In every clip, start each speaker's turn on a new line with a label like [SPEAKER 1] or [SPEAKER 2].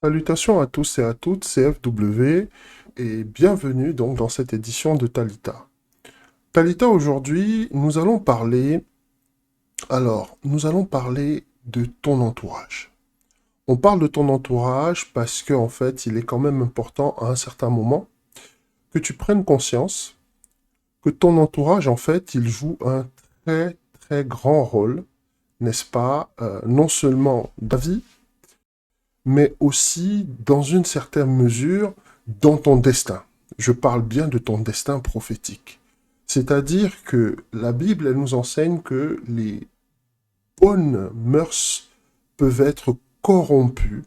[SPEAKER 1] Salutations à tous et à toutes, c'est FW et bienvenue donc dans cette édition de Talita. Talita, aujourd'hui, nous allons parler de ton entourage. On parle de ton entourage parce qu'en fait, il est quand même important à un certain moment que tu prennes conscience que ton entourage, en fait, il joue un très très grand rôle, n'est-ce pas, non seulement dans ta vie, mais aussi, dans une certaine mesure, dans ton destin. Je parle bien de ton destin prophétique. C'est-à-dire que la Bible, elle nous enseigne que les bonnes mœurs peuvent être corrompues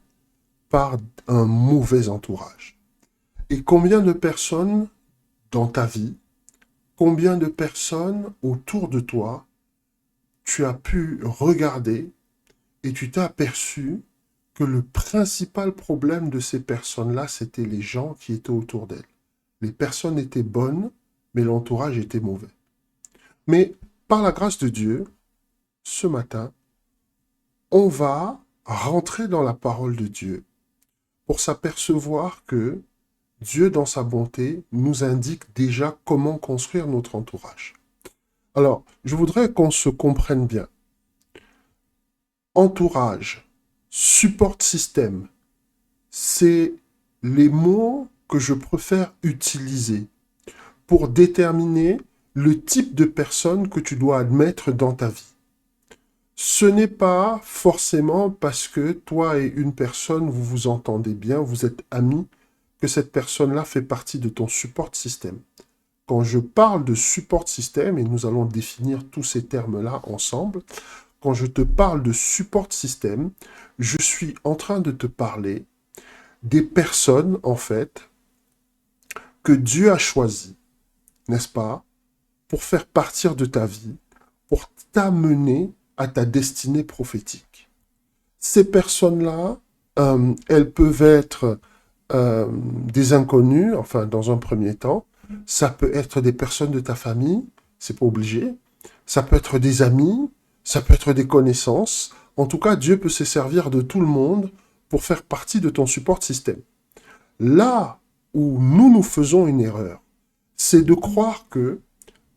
[SPEAKER 1] par un mauvais entourage. Et combien de personnes dans ta vie, combien de personnes autour de toi, tu as pu regarder et tu t'es aperçu que le principal problème de ces personnes-là, c'était les gens qui étaient autour d'elles. Les personnes étaient bonnes, mais l'entourage était mauvais. Mais par la grâce de Dieu, ce matin, on va rentrer dans la parole de Dieu pour s'apercevoir que Dieu, dans sa bonté, nous indique déjà comment construire notre entourage. Alors, je voudrais qu'on se comprenne bien. Entourage, support système, c'est les mots que je préfère utiliser pour déterminer le type de personne que tu dois admettre dans ta vie. Ce n'est pas forcément parce que toi et une personne, vous vous entendez bien, vous êtes amis, que cette personne-là fait partie de ton support système. Quand je parle de support système, et nous allons définir tous ces termes-là ensemble, quand je te parle de support système, je suis en train de te parler des personnes, en fait, que Dieu a choisies, n'est-ce pas, pour faire partir de ta vie, pour t'amener à ta destinée prophétique. Ces personnes-là, elles peuvent être des inconnus, enfin, dans un premier temps. Ça peut être des personnes de ta famille, c'est pas obligé. Ça peut être des amis, ça peut être des connaissances. En tout cas, Dieu peut se servir de tout le monde pour faire partie de ton support système. Là où nous faisons une erreur, c'est de croire que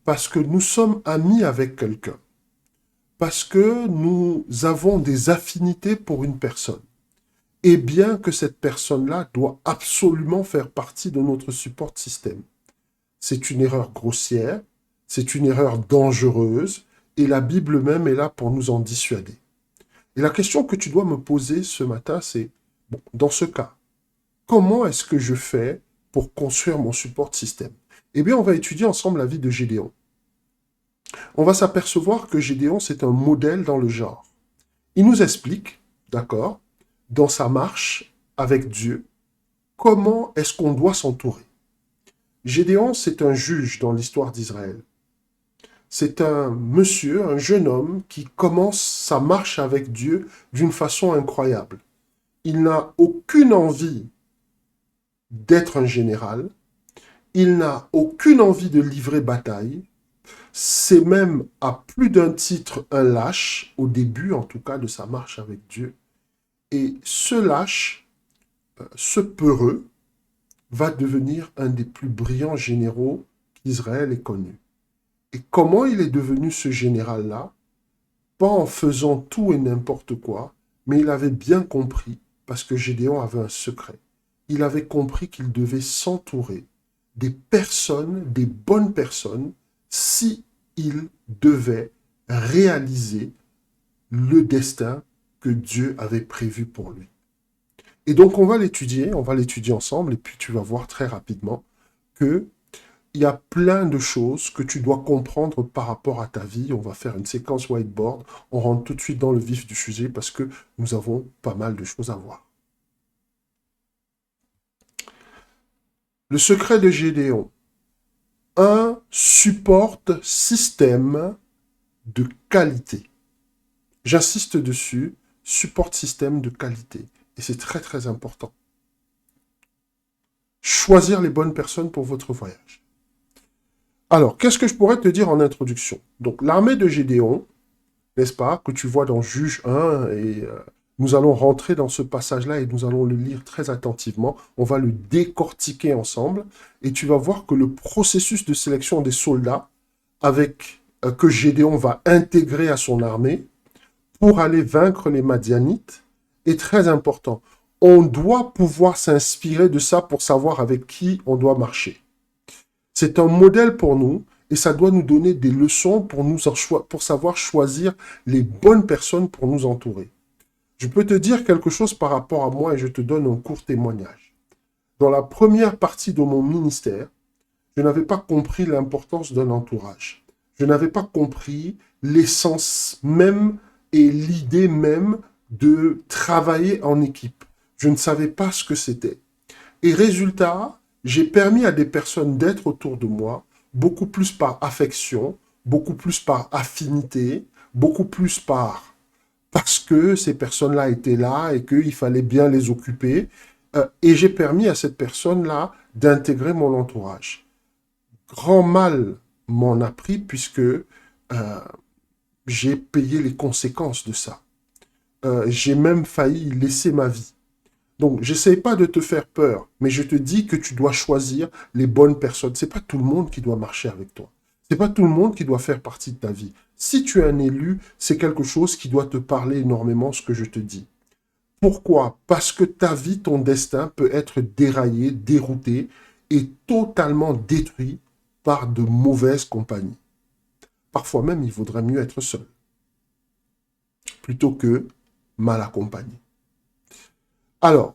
[SPEAKER 1] parce que nous sommes amis avec quelqu'un, parce que nous avons des affinités pour une personne, et bien que cette personne-là doit absolument faire partie de notre support système. C'est une erreur grossière, c'est une erreur dangereuse, et la Bible même est là pour nous en dissuader. Et la question que tu dois me poser ce matin, c'est, bon, dans ce cas, comment est-ce que je fais pour construire mon support système? Eh bien, on va étudier ensemble la vie de Gédéon. On va s'apercevoir que Gédéon, c'est un modèle dans le genre. Il nous explique, d'accord, dans sa marche avec Dieu, comment est-ce qu'on doit s'entourer. Gédéon, c'est un juge dans l'histoire d'Israël. C'est un monsieur, un jeune homme qui commence sa marche avec Dieu d'une façon incroyable. Il n'a aucune envie d'être un général, il n'a aucune envie de livrer bataille, c'est même à plus d'un titre un lâche, au début en tout cas de sa marche avec Dieu. Et ce lâche, ce peureux, va devenir un des plus brillants généraux qu'Israël ait connu. Et comment il est devenu ce général-là? Pas en faisant tout et n'importe quoi, mais il avait bien compris, parce que Gédéon avait un secret. Il avait compris qu'il devait s'entourer des personnes, des bonnes personnes, si il devait réaliser le destin que Dieu avait prévu pour lui. Et donc on va l'étudier ensemble, et puis tu vas voir très rapidement que il y a plein de choses que tu dois comprendre par rapport à ta vie. On va faire une séquence whiteboard. On rentre tout de suite dans le vif du sujet parce que nous avons pas mal de choses à voir. Le secret de Gédéon. Un support système de qualité. J'insiste dessus, support système de qualité. Et c'est très très important. Choisir les bonnes personnes pour votre voyage. Alors, qu'est-ce que je pourrais te dire en introduction? Donc, l'armée de Gédéon, n'est-ce pas, que tu vois dans Juge 1 et Nous allons rentrer dans ce passage-là et nous allons le lire très attentivement. On va le décortiquer ensemble et tu vas voir que le processus de sélection des soldats que Gédéon va intégrer à son armée pour aller vaincre les Madianites est très important. On doit pouvoir s'inspirer de ça pour savoir avec qui on doit marcher. C'est un modèle pour nous et ça doit nous donner des leçons pour savoir choisir les bonnes personnes pour nous entourer. Je peux te dire quelque chose par rapport à moi et je te donne un court témoignage. Dans la première partie de mon ministère, je n'avais pas compris l'importance d'un entourage. Je n'avais pas compris l'essence même et l'idée même de travailler en équipe. Je ne savais pas ce que c'était. Et résultat, j'ai permis à des personnes d'être autour de moi, beaucoup plus par affection, beaucoup plus par affinité, beaucoup plus parce que ces personnes-là étaient là et qu'il fallait bien les occuper. Et j'ai permis à cette personne-là d'intégrer mon entourage. Grand mal m'en a pris puisque j'ai payé les conséquences de ça. J'ai même failli laisser ma vie. Donc, j'essaie pas de te faire peur, mais je te dis que tu dois choisir les bonnes personnes. C'est pas tout le monde qui doit marcher avec toi. C'est pas tout le monde qui doit faire partie de ta vie. Si tu es un élu, c'est quelque chose qui doit te parler énormément, ce que je te dis. Pourquoi? Parce que ta vie, ton destin peut être déraillé, dérouté et totalement détruit par de mauvaises compagnies. Parfois même, il vaudrait mieux être seul, plutôt que mal accompagné. Alors,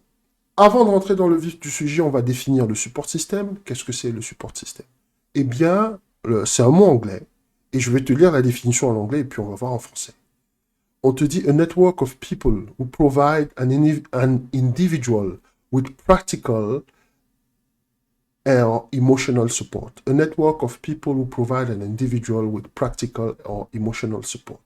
[SPEAKER 1] avant de rentrer dans le vif du sujet, on va définir le support system. Qu'est-ce que c'est le support system? Eh bien, c'est un mot anglais, et je vais te lire la définition en anglais, et puis on va voir en français. On te dit a network of people who provide an individual with practical or emotional support. A network of people who provide an individual with practical or emotional support.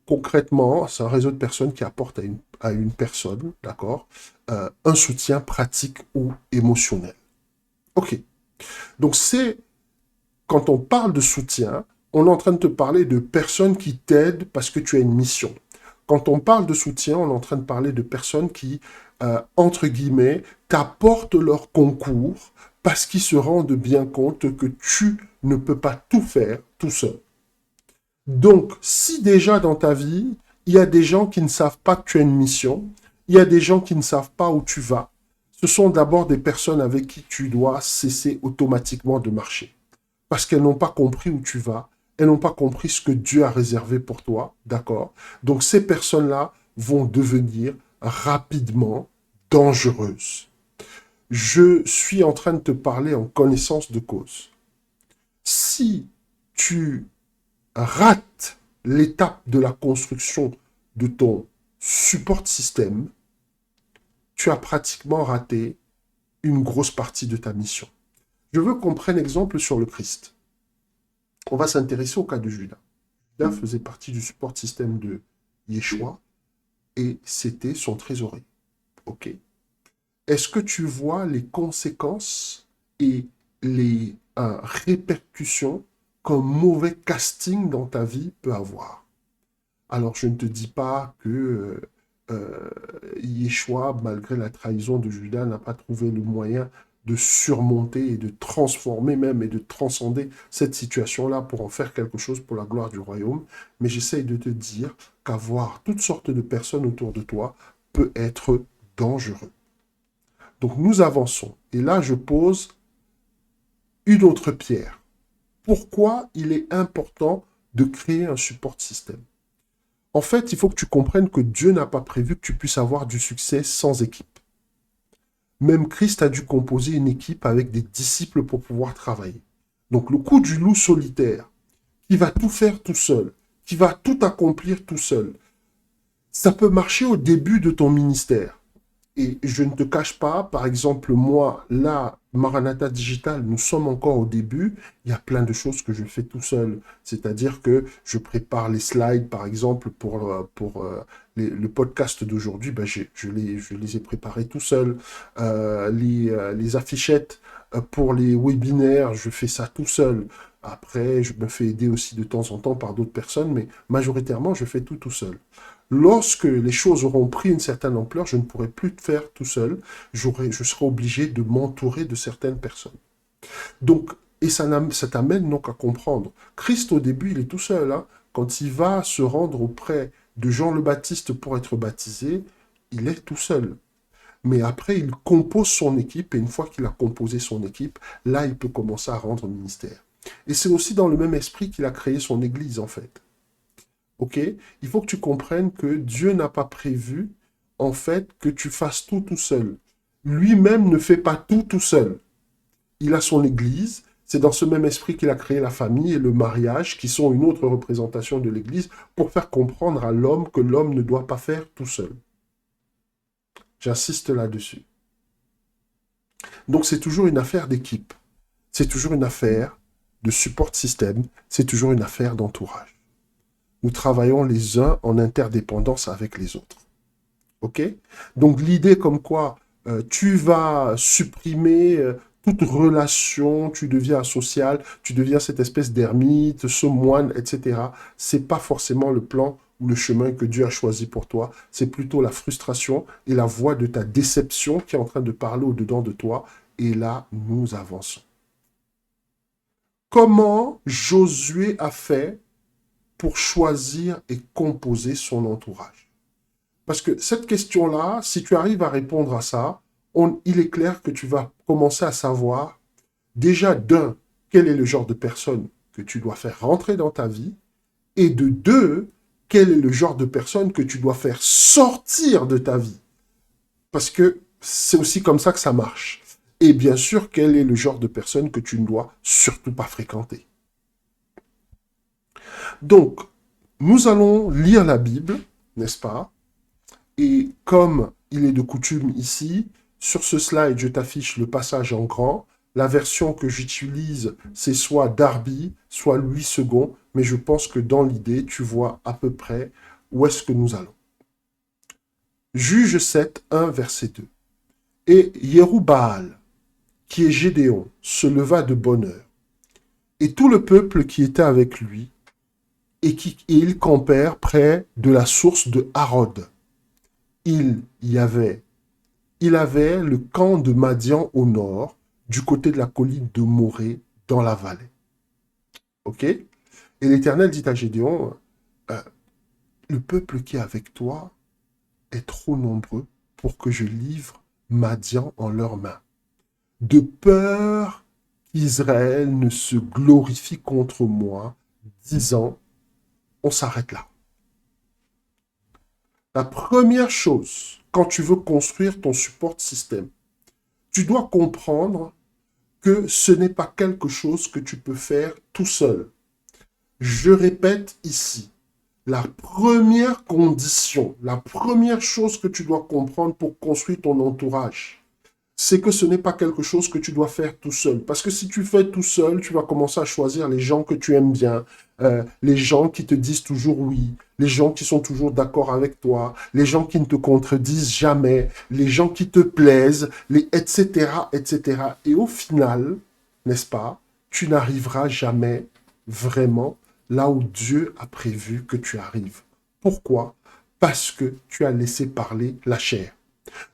[SPEAKER 1] Concrètement, c'est un réseau de personnes qui apportent à une personne, d'accord, un soutien pratique ou émotionnel. Ok. Donc quand on parle de soutien, on est en train de te parler de personnes qui t'aident parce que tu as une mission. Quand on parle de soutien, on est en train de parler de personnes qui, entre guillemets, t'apportent leur concours parce qu'ils se rendent bien compte que tu ne peux pas tout faire tout seul. Donc, si déjà dans ta vie, il y a des gens qui ne savent pas que tu as une mission, il y a des gens qui ne savent pas où tu vas, ce sont d'abord des personnes avec qui tu dois cesser automatiquement de marcher. Parce qu'elles n'ont pas compris où tu vas, elles n'ont pas compris ce que Dieu a réservé pour toi, d'accord? Donc ces personnes-là vont devenir rapidement dangereuses. Je suis en train de te parler en connaissance de cause. Si tu rates l'étape de la construction de ton support système, tu as pratiquement raté une grosse partie de ta mission. Je veux qu'on prenne exemple sur le Christ. On va s'intéresser au cas de Judas. Judas faisait partie du support système de Yeshua et c'était son trésorier. Ok. Est-ce que tu vois les conséquences et les répercussions qu'un mauvais casting dans ta vie peut avoir? Alors, je ne te dis pas que Yeshua, malgré la trahison de Judas, n'a pas trouvé le moyen de surmonter et de transformer même et de transcender cette situation-là pour en faire quelque chose pour la gloire du royaume. Mais j'essaye de te dire qu'avoir toutes sortes de personnes autour de toi peut être dangereux. Donc nous avançons. Et là, je pose une autre pierre. Pourquoi il est important de créer un support système? En fait, il faut que tu comprennes que Dieu n'a pas prévu que tu puisses avoir du succès sans équipe. Même Christ a dû composer une équipe avec des disciples pour pouvoir travailler. Donc le coup du loup solitaire, qui va tout faire tout seul, qui va tout accomplir tout seul, ça peut marcher au début de ton ministère. Et je ne te cache pas, par exemple, moi, là, Maranatha Digital, nous sommes encore au début. Il y a plein de choses que je fais tout seul. C'est-à-dire que je prépare les slides, par exemple, pour le podcast d'aujourd'hui. Ben, je les ai préparés tout seul. Les affichettes pour les webinaires, je fais ça tout seul. Après, je me fais aider aussi de temps en temps par d'autres personnes, mais majoritairement, je fais tout seul. Lorsque les choses auront pris une certaine ampleur, je ne pourrai plus le faire tout seul. Je serai obligé de m'entourer de certaines personnes. Donc, et ça t'amène donc à comprendre. Christ, au début, il est tout seul. Hein. Quand il va se rendre auprès de Jean le Baptiste pour être baptisé, il est tout seul. Mais après, il compose son équipe, et une fois qu'il a composé son équipe, là, il peut commencer à rendre ministère. Et c'est aussi dans le même esprit qu'il a créé son Église, en fait. Ok? Il faut que tu comprennes que Dieu n'a pas prévu, en fait, que tu fasses tout seul. Lui-même ne fait pas tout seul. Il a son Église. C'est dans ce même esprit qu'il a créé la famille et le mariage, qui sont une autre représentation de l'Église, pour faire comprendre à l'homme que l'homme ne doit pas faire tout seul. J'insiste là-dessus. Donc c'est toujours une affaire d'équipe. C'est toujours une affaire de support système. C'est toujours une affaire d'entourage. Nous travaillons les uns en interdépendance avec les autres. Ok? Donc l'idée comme quoi tu vas supprimer toute relation, tu deviens asocial, tu deviens cette espèce d'ermite, ce moine, etc. C'est pas forcément le plan ou le chemin que Dieu a choisi pour toi. C'est plutôt la frustration et la voix de ta déception qui est en train de parler au-dedans de toi. Et là, nous avançons. Comment Josué a fait pour choisir et composer son entourage? Parce que cette question-là, si tu arrives à répondre à ça, il est clair que tu vas commencer à savoir, déjà d'un, quel est le genre de personne que tu dois faire rentrer dans ta vie, et de deux, quel est le genre de personne que tu dois faire sortir de ta vie. Parce que c'est aussi comme ça que ça marche. Et bien sûr, quel est le genre de personne que tu ne dois surtout pas fréquenter. Donc, nous allons lire la Bible, n'est-ce pas? Et comme il est de coutume ici, sur ce slide, je t'affiche le passage en grand. La version que j'utilise, c'est soit Darby, soit Louis II, mais je pense que dans l'idée, tu vois à peu près où est-ce que nous allons. Juge 7, 1, verset 2. Et Yerubbaal, qui est Gédéon, se leva de bonne heure. Et tout le peuple qui était avec lui, et ils campèrent près de la source de Harod. Il avait le camp de Madian au nord, du côté de la colline de Morée, dans la vallée. Ok? Et l'Éternel dit à Gédéon, le peuple qui est avec toi est trop nombreux pour que je livre Madian en leurs mains. De peur qu'Israël ne se glorifie contre moi, disant, on s'arrête là. La première chose, quand tu veux construire ton support système, tu dois comprendre que ce n'est pas quelque chose que tu peux faire tout seul. Je répète ici, la première condition, la première chose que tu dois comprendre pour construire ton entourage, c'est que ce n'est pas quelque chose que tu dois faire tout seul. Parce que si tu fais tout seul, tu vas commencer à choisir les gens que tu aimes bien, les gens qui te disent toujours oui, les gens qui sont toujours d'accord avec toi, les gens qui ne te contredisent jamais, les gens qui te plaisent, etc., etc. Et au final, n'est-ce pas, tu n'arriveras jamais vraiment là où Dieu a prévu que tu arrives. Pourquoi? Parce que tu as laissé parler la chair.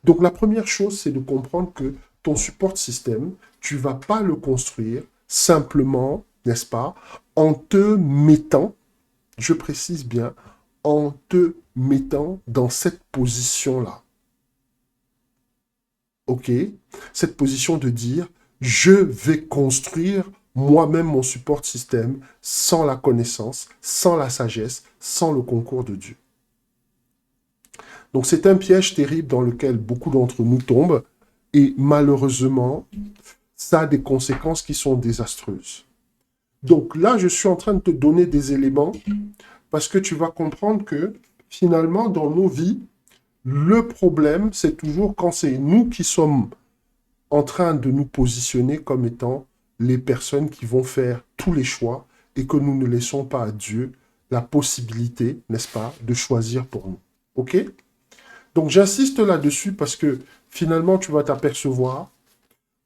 [SPEAKER 1] Donc la première chose, c'est de comprendre que ton support système, tu ne vas pas le construire simplement, n'est-ce pas, en te mettant, je précise bien, en te mettant dans cette position-là. Ok? Cette position de dire, je vais construire moi-même mon support système sans la connaissance, sans la sagesse, sans le concours de Dieu. Donc c'est un piège terrible dans lequel beaucoup d'entre nous tombent et malheureusement, ça a des conséquences qui sont désastreuses. Donc là, je suis en train de te donner des éléments parce que tu vas comprendre que finalement, dans nos vies, le problème, c'est toujours quand c'est nous qui sommes en train de nous positionner comme étant les personnes qui vont faire tous les choix et que nous ne laissons pas à Dieu la possibilité, n'est-ce pas, de choisir pour nous. OK ? Donc j'insiste là-dessus parce que finalement tu vas t'apercevoir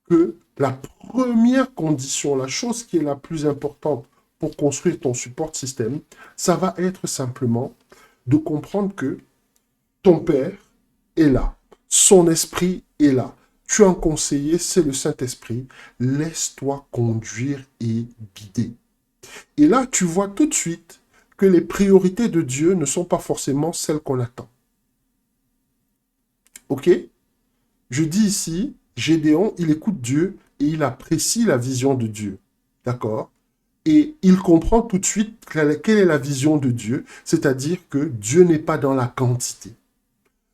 [SPEAKER 1] que La première condition, la chose qui est la plus importante pour construire ton support système, ça va être simplement de comprendre que ton Père est là. Son esprit est là. Tu as un conseiller, c'est le Saint-Esprit. Laisse-toi conduire et guider. Et là, tu vois tout de suite que les priorités de Dieu ne sont pas forcément celles qu'on attend. Ok? Je dis ici, Gédéon, il écoute Dieu et il apprécie la vision de Dieu. D'accord? Et il comprend tout de suite quelle est la vision de Dieu, c'est-à-dire que Dieu n'est pas dans la quantité.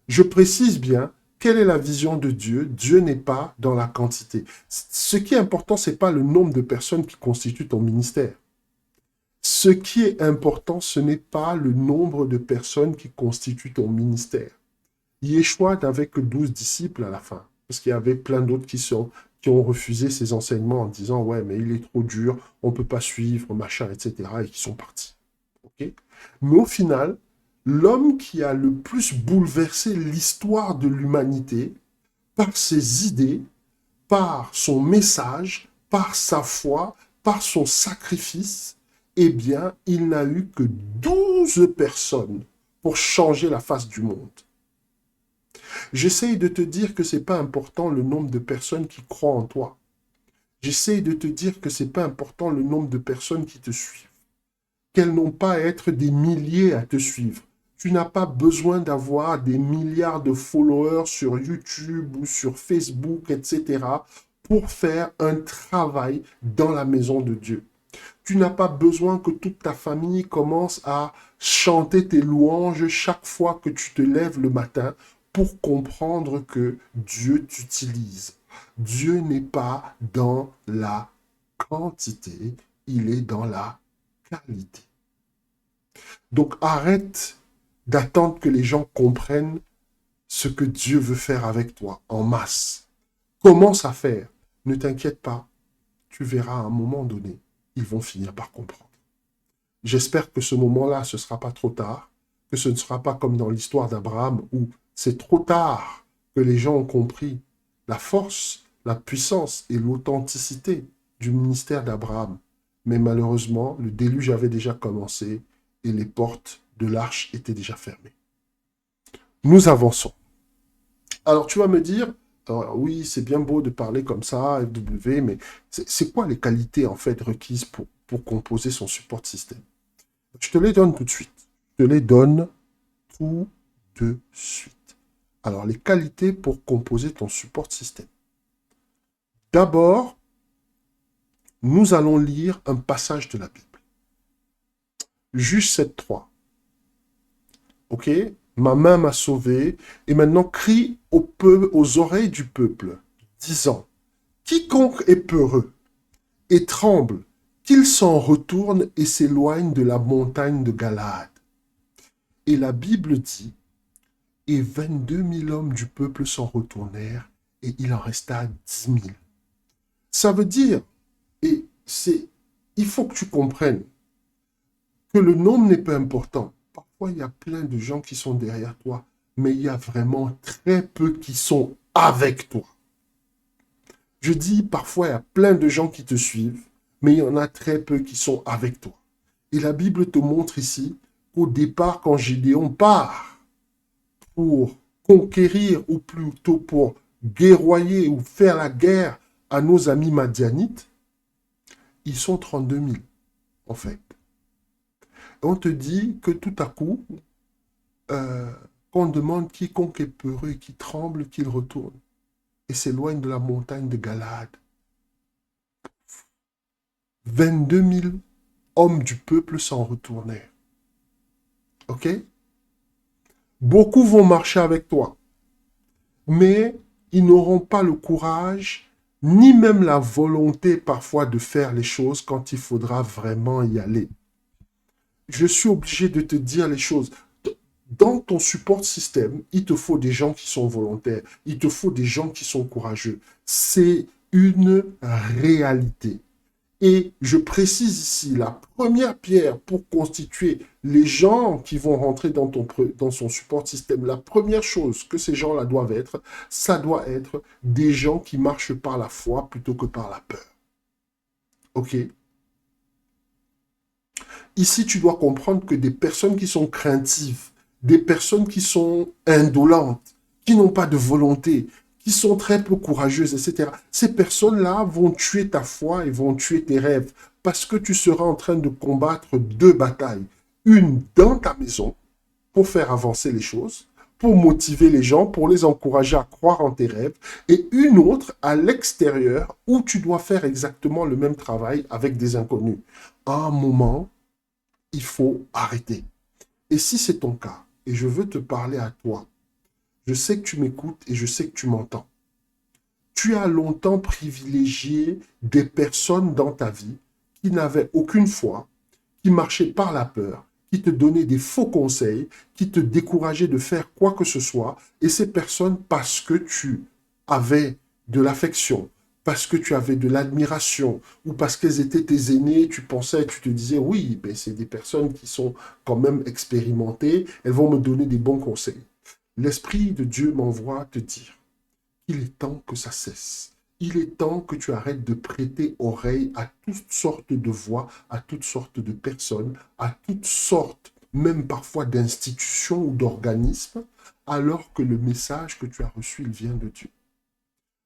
[SPEAKER 1] Je précise bien, quelle est la vision de Dieu? Dieu n'est pas dans la quantité. Ce qui est important, ce n'est pas le nombre de personnes qui constituent ton ministère. Ce qui est important, ce n'est pas le nombre de personnes qui constituent ton ministère. Yeshua n'avait que 12 disciples à la fin, parce qu'il y avait plein d'autres qui ont refusé ses enseignements en disant « Ouais, mais il est trop dur, on ne peut pas suivre, machin, etc. » et qui sont partis. Okay? Mais au final, l'homme qui a le plus bouleversé l'histoire de l'humanité par ses idées, par son message, par sa foi, par son sacrifice, eh bien, il n'a eu que 12 personnes pour changer la face du monde. J'essaye de te dire que ce n'est pas important le nombre de personnes qui croient en toi. J'essaye de te dire que ce n'est pas important le nombre de personnes qui te suivent. Qu'elles n'ont pas à être des milliers à te suivre. Tu n'as pas besoin d'avoir des milliards de followers sur YouTube ou sur Facebook, etc. pour faire un travail dans la maison de Dieu. Tu n'as pas besoin que toute ta famille commence à chanter tes louanges chaque fois que tu te lèves le matin pour comprendre que Dieu t'utilise. Dieu n'est pas dans la quantité, il est dans la qualité. Donc arrête d'attendre que les gens comprennent ce que Dieu veut faire avec toi en masse. Commence à faire. Ne t'inquiète pas, tu verras à un moment donné, ils vont finir par comprendre. J'espère que ce moment-là, ce ne sera pas trop tard, que ce ne sera pas comme dans l'histoire d'Abraham où c'est trop tard que les gens ont compris la force, la puissance et l'authenticité du ministère d'Abraham. Mais malheureusement, le déluge avait déjà commencé et les portes de l'arche étaient déjà fermées. Nous avançons. Alors tu vas me dire, oui, c'est bien beau de parler comme ça, FW, mais c'est quoi les qualités en fait requises pour composer son support système? Je te les donne tout de suite. Je te les donne tout de suite. Alors, les qualités pour composer ton support système. D'abord, nous allons lire un passage de la Bible. Juge 7.3. Ok? Ma main m'a sauvé, et maintenant crie aux oreilles du peuple, disant, quiconque est peureux et tremble, qu'il s'en retourne et s'éloigne de la montagne de Galaad. Et la Bible dit, et 22 000 hommes du peuple s'en retournèrent, et il en resta 10 000. Ça veut dire, il faut que tu comprennes que le nombre n'est pas important. Parfois, il y a plein de gens qui sont derrière toi, mais il y a vraiment très peu qui sont avec toi. Je dis, parfois, il y a plein de gens qui te suivent, mais il y en a très peu qui sont avec toi. Et la Bible te montre ici qu'au départ, quand Gédéon part pour conquérir, ou plutôt pour guerroyer ou faire la guerre à nos amis madianites, ils sont 32 000, en fait. On te dit que tout à coup, qu'on demande quiconque est peureux et qui tremble, qu'il retourne et s'éloigne de la montagne de Galaad. 22 000 hommes du peuple s'en retournèrent. Ok? Beaucoup vont marcher avec toi, mais ils n'auront pas le courage, ni même la volonté parfois de faire les choses quand il faudra vraiment y aller. Je suis obligé de te dire les choses. Dans ton support système, il te faut des gens qui sont volontaires, il te faut des gens qui sont courageux. C'est une réalité. Et je précise ici, la première pierre pour constituer les gens qui vont rentrer dans son support système, la première chose que ces gens-là doivent être, ça doit être des gens qui marchent par la foi plutôt que par la peur. OK? Ici, tu dois comprendre que des personnes qui sont craintives, des personnes qui sont indolentes, qui n'ont pas de volonté, qui sont très peu courageuses, etc. Ces personnes-là vont tuer ta foi et vont tuer tes rêves parce que tu seras en train de combattre deux batailles. Une dans ta maison pour faire avancer les choses, pour motiver les gens, pour les encourager à croire en tes rêves, et une autre à l'extérieur où tu dois faire exactement le même travail avec des inconnus. À un moment, il faut arrêter. Et si c'est ton cas, et je veux te parler à toi, je sais que tu m'écoutes et je sais que tu m'entends. Tu as longtemps privilégié des personnes dans ta vie qui n'avaient aucune foi, qui marchaient par la peur, qui te donnaient des faux conseils, qui te décourageaient de faire quoi que ce soit. Et ces personnes, parce que tu avais de l'affection, parce que tu avais de l'admiration, ou parce qu'elles étaient tes aînés, tu pensais, tu te disais, oui, ben c'est des personnes qui sont quand même expérimentées, elles vont me donner des bons conseils. L'Esprit de Dieu m'envoie te dire, il est temps que ça cesse. Il est temps que tu arrêtes de prêter oreille à toutes sortes de voix, à toutes sortes de personnes, à toutes sortes, même parfois d'institutions ou d'organismes, alors que le message que tu as reçu, il vient de Dieu.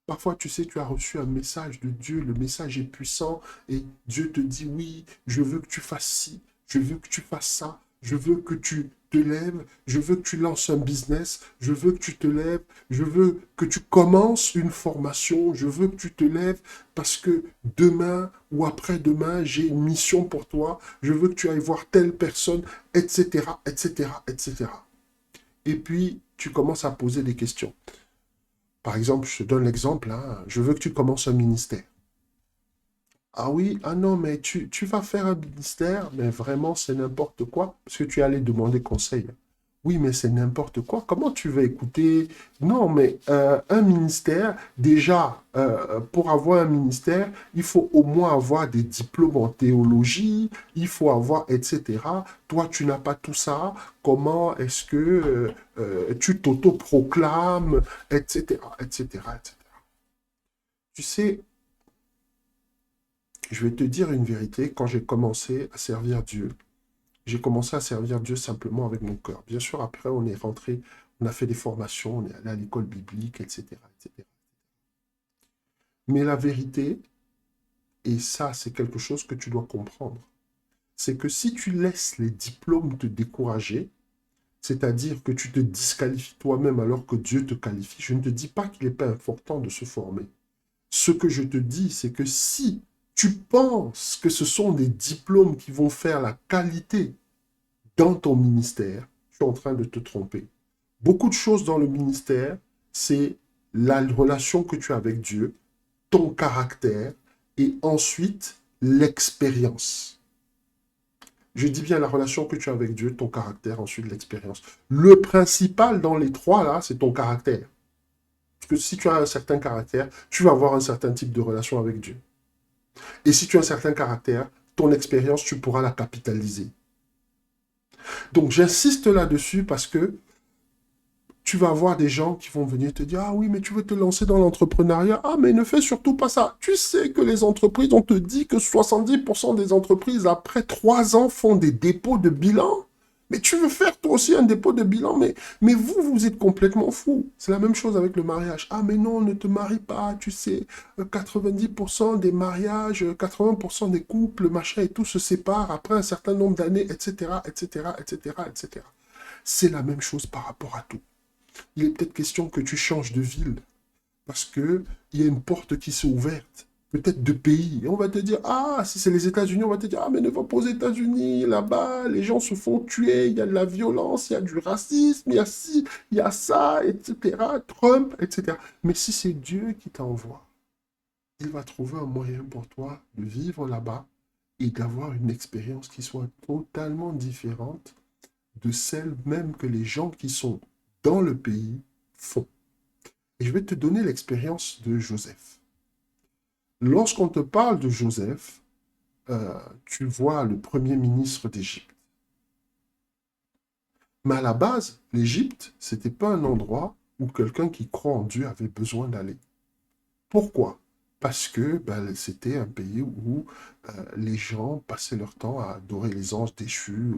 [SPEAKER 1] Parfois, tu sais, tu as reçu un message de Dieu, le message est puissant et Dieu te dit, oui, je veux que tu fasses ci, je veux que tu fasses ça, je veux que tu te lèves, je veux que tu lances un business, je veux que tu te lèves, je veux que tu commences une formation, je veux que tu te lèves parce que demain ou après-demain, j'ai une mission pour toi, je veux que tu ailles voir telle personne, etc., etc., etc. Et puis, tu commences à poser des questions. Par exemple, je te donne l'exemple, hein, je veux que tu commences un ministère. Ah oui, ah non, mais tu vas faire un ministère, mais vraiment, c'est n'importe quoi, parce que tu es allé demander conseil. Oui, mais c'est n'importe quoi. Comment tu vas écouter? Non, mais un ministère, déjà, pour avoir un ministère, il faut au moins avoir des diplômes en théologie, il faut avoir, etc. Toi, tu n'as pas tout ça. Comment est-ce que tu t'auto-proclames, etc., etc., etc. Tu sais, je vais te dire une vérité, quand j'ai commencé à servir Dieu, j'ai commencé à servir Dieu simplement avec mon cœur. Bien sûr, après, on est rentré, on a fait des formations, on est allé à l'école biblique, etc., etc. Mais la vérité, et ça, c'est quelque chose que tu dois comprendre, c'est que si tu laisses les diplômes te décourager, c'est-à-dire que tu te disqualifies toi-même alors que Dieu te qualifie, je ne te dis pas qu'il n'est pas important de se former. Ce que je te dis, c'est que si tu penses que ce sont des diplômes qui vont faire la qualité dans ton ministère, tu es en train de te tromper. Beaucoup de choses dans le ministère, c'est la relation que tu as avec Dieu, ton caractère et ensuite l'expérience. Je dis bien la relation que tu as avec Dieu, ton caractère, ensuite l'expérience. Le principal dans les trois, là, c'est ton caractère. Parce que si tu as un certain caractère, tu vas avoir un certain type de relation avec Dieu. Et si tu as un certain caractère, ton expérience, tu pourras la capitaliser. Donc j'insiste là-dessus parce que tu vas avoir des gens qui vont venir te dire, ah oui, mais tu veux te lancer dans l'entrepreneuriat. Ah, mais ne fais surtout pas ça. Tu sais que les entreprises, on te dit que 70% des entreprises, après 3 ans, font des dépôts de bilan. Mais tu veux faire toi aussi un dépôt de bilan, mais vous, vous êtes complètement fou. C'est la même chose avec le mariage. Ah, mais non, ne te marie pas, tu sais, 90% des mariages, 80% des couples, machin et tout se séparent après un certain nombre d'années, etc., etc., etc., etc. C'est la même chose par rapport à tout. Il est peut-être question que tu changes de ville parce que il y a une porte qui s'est ouverte. Peut-être de pays. Et on va te dire, ah, si c'est les États-Unis, on va te dire, ah, mais ne va pas aux États-Unis, là-bas, les gens se font tuer, il y a de la violence, il y a du racisme, il y a ci, il y a ça, etc. Trump, etc. Mais si c'est Dieu qui t'envoie, il va trouver un moyen pour toi de vivre là-bas et d'avoir une expérience qui soit totalement différente de celle même que les gens qui sont dans le pays font. Et je vais te donner l'expérience de Joseph. Lorsqu'on te parle de Joseph, tu vois le premier ministre d'Égypte. Mais à la base, l'Égypte, c'était pas un endroit où quelqu'un qui croit en Dieu avait besoin d'aller. Pourquoi? Parce que ben, c'était un pays où les gens passaient leur temps à adorer les anges déchus,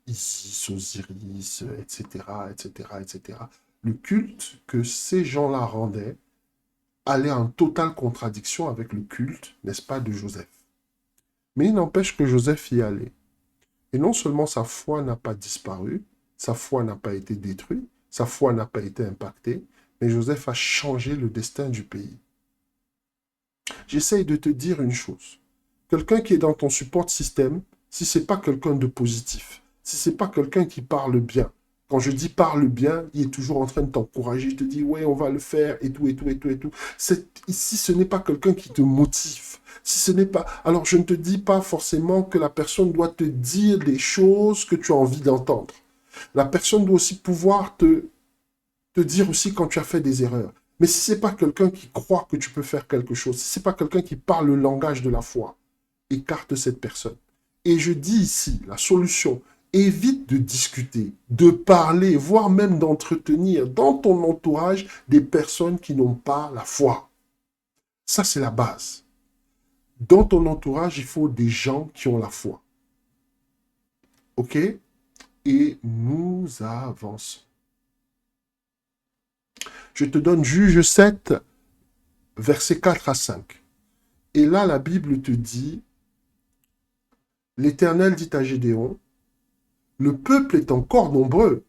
[SPEAKER 1] Isis, Osiris, etc., etc., etc. Le culte que ces gens-là rendaient allait en totale contradiction avec le culte, n'est-ce pas, de Joseph. Mais il n'empêche que Joseph y allait. Et non seulement sa foi n'a pas disparu, sa foi n'a pas été détruite, sa foi n'a pas été impactée, mais Joseph a changé le destin du pays. J'essaye de te dire une chose. Quelqu'un qui est dans ton support système, si ce n'est pas quelqu'un de positif, si ce n'est pas quelqu'un qui parle bien, quand je dis parle bien, il est toujours en train de t'encourager, je te dis ouais, on va le faire et tout, et tout, et tout, et tout. Si ce n'est pas quelqu'un qui te motive, si ce n'est pas... Alors je ne te dis pas forcément que la personne doit te dire des choses que tu as envie d'entendre. La personne doit aussi pouvoir te dire aussi quand tu as fait des erreurs. Mais si ce n'est pas quelqu'un qui croit que tu peux faire quelque chose, si ce n'est pas quelqu'un qui parle le langage de la foi, écarte cette personne. Et je dis ici, la solution, évite de discuter, de parler, voire même d'entretenir dans ton entourage des personnes qui n'ont pas la foi. Ça, c'est la base. Dans ton entourage, il faut des gens qui ont la foi. OK? Et nous avançons. Je te donne Juge 7, versets 4 à 5. Et là, la Bible te dit, l'Éternel dit à Gédéon, le peuple est encore nombreux,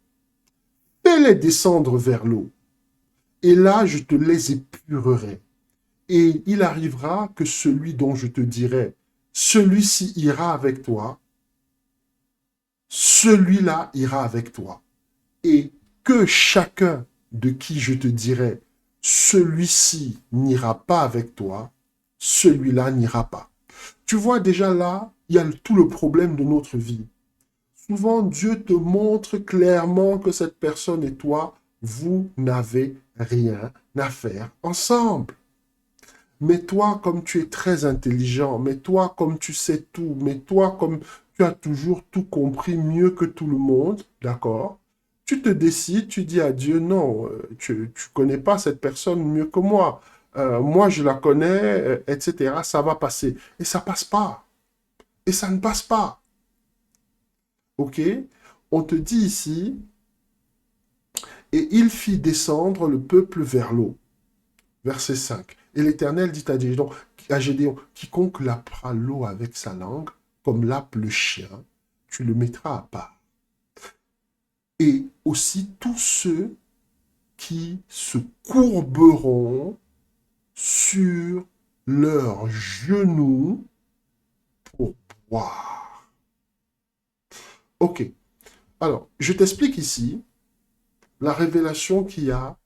[SPEAKER 1] fais-les descendre vers l'eau, et là je te les épurerai. Et il arrivera que celui dont je te dirai, celui-ci ira avec toi, celui-là ira avec toi. Et que chacun de qui je te dirai, celui-ci n'ira pas avec toi, celui-là n'ira pas. Tu vois déjà là, il y a tout le problème de notre vie. Souvent, Dieu te montre clairement que cette personne et toi, vous n'avez rien à faire ensemble. Mais toi, comme tu es très intelligent, mais toi, comme tu sais tout, mais toi, comme tu as toujours tout compris mieux que tout le monde, d'accord? Tu te décides, tu dis à Dieu, non, tu ne connais pas cette personne mieux que moi. Moi, je la connais, etc. Ça va passer. Et ça passe pas. Et ça ne passe pas. OK? On te dit ici, et il fit descendre le peuple vers l'eau. Verset 5. Et l'Éternel dit à Gédéon, quiconque lappera l'eau avec sa langue, comme lappe le chien, tu le mettras à part. Et aussi tous ceux qui se courberont sur leurs genoux pour boire. Ok. Alors, je t'explique ici la révélation qu'il y a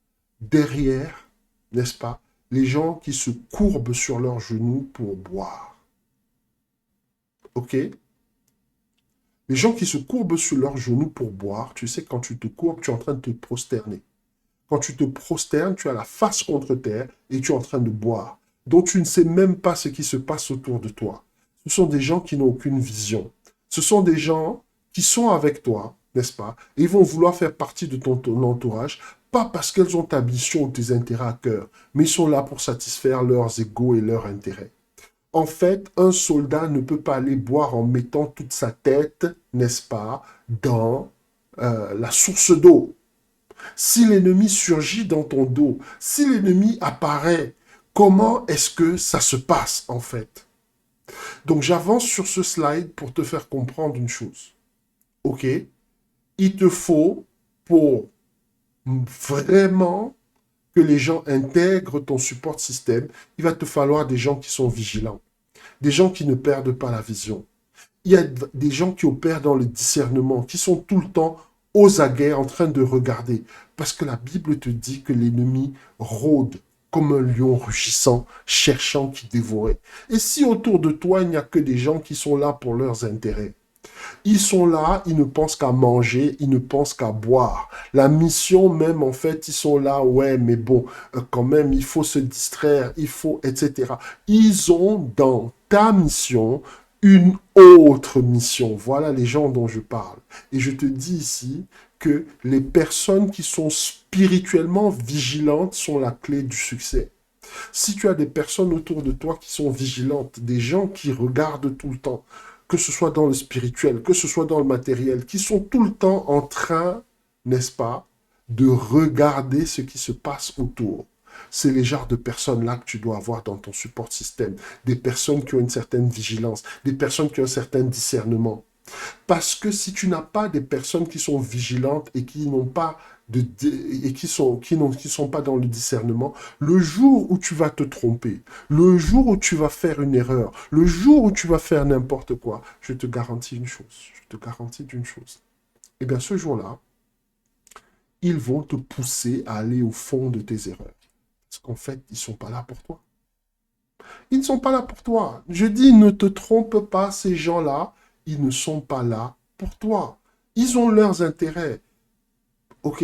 [SPEAKER 1] derrière, n'est-ce pas, les gens qui se courbent sur leurs genoux pour boire. OK? Les gens qui se courbent sur leurs genoux pour boire, tu sais, quand tu te courbes, tu es en train de te prosterner. Quand tu te prosternes, tu as la face contre terre et tu es en train de boire. Donc tu ne sais même pas ce qui se passe autour de toi. Ce sont des gens qui n'ont aucune vision. Ce sont des gens qui sont avec toi, n'est-ce pas? Et ils vont vouloir faire partie de ton entourage, pas parce qu'elles ont ta mission ou tes intérêts à cœur, mais ils sont là pour satisfaire leurs égos et leurs intérêts. En fait, un soldat ne peut pas aller boire en mettant toute sa tête, n'est-ce pas, dans la source d'eau. Si l'ennemi surgit dans ton dos, si l'ennemi apparaît, comment est-ce que ça se passe en fait? Donc j'avance sur ce slide pour te faire comprendre une chose. OK? Il te faut, pour vraiment que les gens intègrent ton support système, il va te falloir des gens qui sont vigilants, des gens qui ne perdent pas la vision. Il y a des gens qui opèrent dans le discernement, qui sont tout le temps aux aguets en train de regarder. Parce que la Bible te dit que l'ennemi rôde comme un lion rugissant, cherchant qui dévorait. Et si autour de toi, il n'y a que des gens qui sont là pour leurs intérêts, ils sont là, ils ne pensent qu'à manger, ils ne pensent qu'à boire. La mission même, en fait, ils sont là, ouais, mais bon, quand même, il faut se distraire, il faut, etc. Ils ont dans ta mission une autre mission. Voilà les gens dont je parle. Et je te dis ici que les personnes qui sont spirituellement vigilantes sont la clé du succès. Si tu as des personnes autour de toi qui sont vigilantes, des gens qui regardent tout le temps, que ce soit dans le spirituel, que ce soit dans le matériel, qui sont tout le temps en train, n'est-ce pas, de regarder ce qui se passe autour. C'est les genres de personnes-là que tu dois avoir dans ton support système. Des personnes qui ont une certaine vigilance, des personnes qui ont un certain discernement. Parce que si tu n'as pas des personnes qui sont vigilantes et qui n'ont pas et qui sont pas dans le discernement, le jour où tu vas te tromper, le jour où tu vas faire une erreur, le jour où tu vas faire n'importe quoi, je te garantis une chose, je te garantis une chose. Eh bien, ce jour-là, ils vont te pousser à aller au fond de tes erreurs. Parce qu'en fait, ils ne sont pas là pour toi. Ils ne sont pas là pour toi. Je dis, ne te trompe pas, ces gens-là, ils ne sont pas là pour toi. Ils ont leurs intérêts. OK?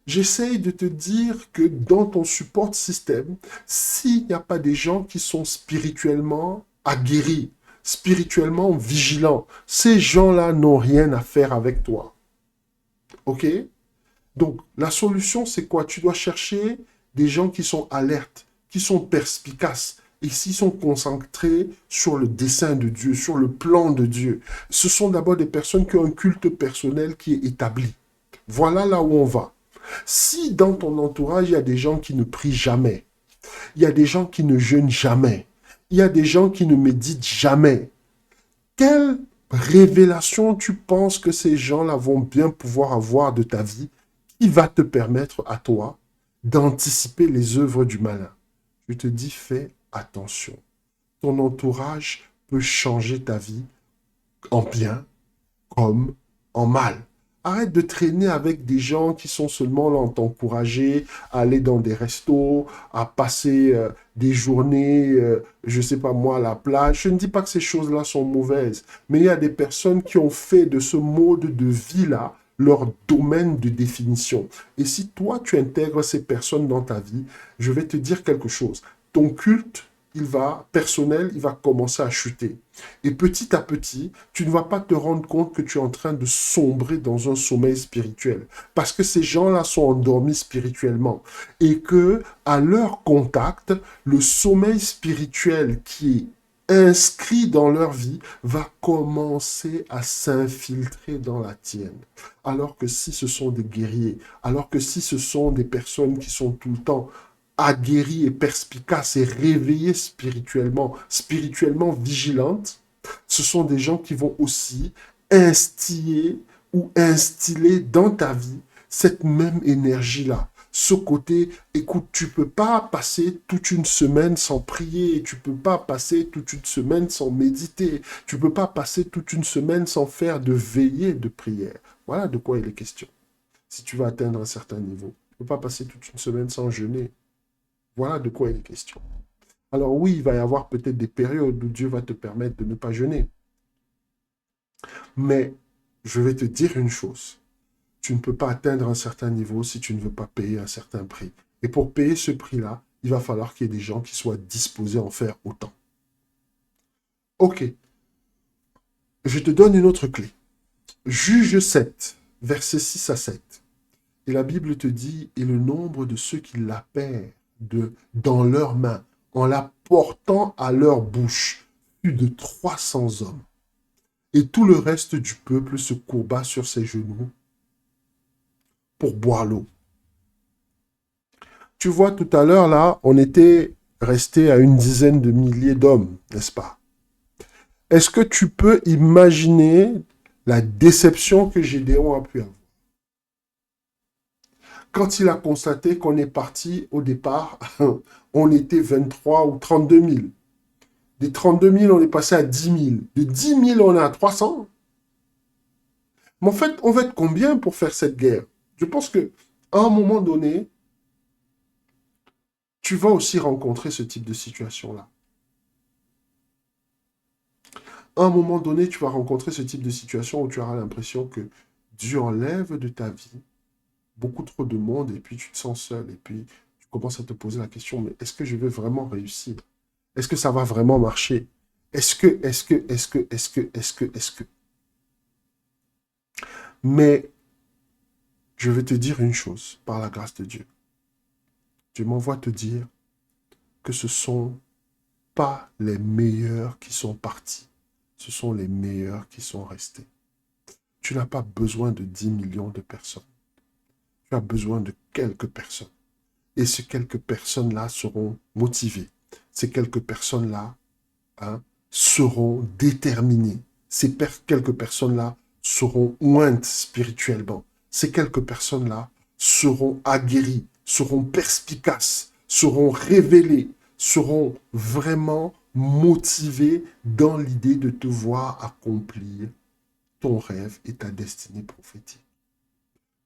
[SPEAKER 1] J'essaye de te dire que dans ton support système, s'il n'y a pas des gens qui sont spirituellement aguerris, spirituellement vigilants, ces gens-là n'ont rien à faire avec toi. OK? Donc, la solution, c'est quoi? Tu dois chercher des gens qui sont alertes, qui sont perspicaces, et qui sont concentrés sur le dessein de Dieu, sur le plan de Dieu. Ce sont d'abord des personnes qui ont un culte personnel qui est établi. Voilà là où on va. Si dans ton entourage, il y a des gens qui ne prient jamais, il y a des gens qui ne jeûnent jamais, il y a des gens qui ne méditent jamais, quelle révélation tu penses que ces gens-là vont bien pouvoir avoir de ta vie qui va te permettre à toi d'anticiper les œuvres du malin? Je te dis, fais attention. Ton entourage peut changer ta vie en bien comme en mal. Arrête de traîner avec des gens qui sont seulement là en t'encourager à aller dans des restos, à passer des journées, je ne sais pas moi, à la plage. Je ne dis pas que ces choses-là sont mauvaises, mais il y a des personnes qui ont fait de ce mode de vie-là leur domaine de définition. Et si toi, tu intègres ces personnes dans ta vie, je vais te dire quelque chose. Ton culte, personnel, il va commencer à chuter. Et petit à petit, tu ne vas pas te rendre compte que tu es en train de sombrer dans un sommeil spirituel. Parce que ces gens-là sont endormis spirituellement. Et que, à leur contact, le sommeil spirituel qui est inscrit dans leur vie va commencer à s'infiltrer dans la tienne. Alors que si ce sont des guerriers, alors que si ce sont des personnes qui sont tout le temps aguerries et perspicaces et réveillées spirituellement vigilantes, ce sont des gens qui vont aussi instiller ou instiller dans ta vie cette même énergie-là. Ce côté, écoute, tu peux pas passer toute une semaine sans prier, tu peux pas passer toute une semaine sans méditer, tu peux pas passer toute une semaine sans faire de veillée de prière. Voilà de quoi il est question. Si tu veux atteindre un certain niveau, tu peux pas passer toute une semaine sans jeûner. Voilà de quoi il est question. Alors oui, il va y avoir peut-être des périodes où Dieu va te permettre de ne pas jeûner. Mais je vais te dire une chose. Tu ne peux pas atteindre un certain niveau si tu ne veux pas payer un certain prix. Et pour payer ce prix-là, il va falloir qu'il y ait des gens qui soient disposés à en faire autant. Ok. Je te donne une autre clé. Juge 7, versets 6 à 7. Et la Bible te dit, et le nombre de ceux qui la perdent dans leurs mains, en la portant à leur bouche, fut de 300 hommes. Et tout le reste du peuple se courba sur ses genoux pour boire l'eau. Tu vois, tout à l'heure, là, on était resté à une dizaine de milliers d'hommes, n'est-ce pas? Est-ce que tu peux imaginer la déception que Gédéon a pu avoir? Quand il a constaté qu'on est parti au départ, on était 23 ou 32 000. Des 32 000, on est passé à 10 000. De 10 000, on est à 300. Mais en fait, on va être combien pour faire cette guerre? Je pense qu'à un moment donné, tu vas aussi rencontrer ce type de situation-là. À un moment donné, tu vas rencontrer ce type de situation où tu auras l'impression que Dieu enlève de ta vie beaucoup trop de monde et puis tu te sens seul et puis tu commences à te poser la question, mais est-ce que je vais vraiment réussir? Est-ce que ça va vraiment marcher? Est-ce que. Mais je vais te dire une chose, par la grâce de Dieu. Dieu m'envoie te dire que ce sont pas les meilleurs qui sont partis. Ce sont les meilleurs qui sont restés. Tu n'as pas besoin de 10 millions de personnes. Tu as besoin de quelques personnes. Et ces quelques personnes-là seront motivées. Ces quelques personnes-là seront déterminées. Ces quelques personnes-là seront ointes spirituellement. Ces quelques personnes-là seront aguerries, seront perspicaces, seront révélées, seront vraiment motivées dans l'idée de te voir accomplir ton rêve et ta destinée prophétique.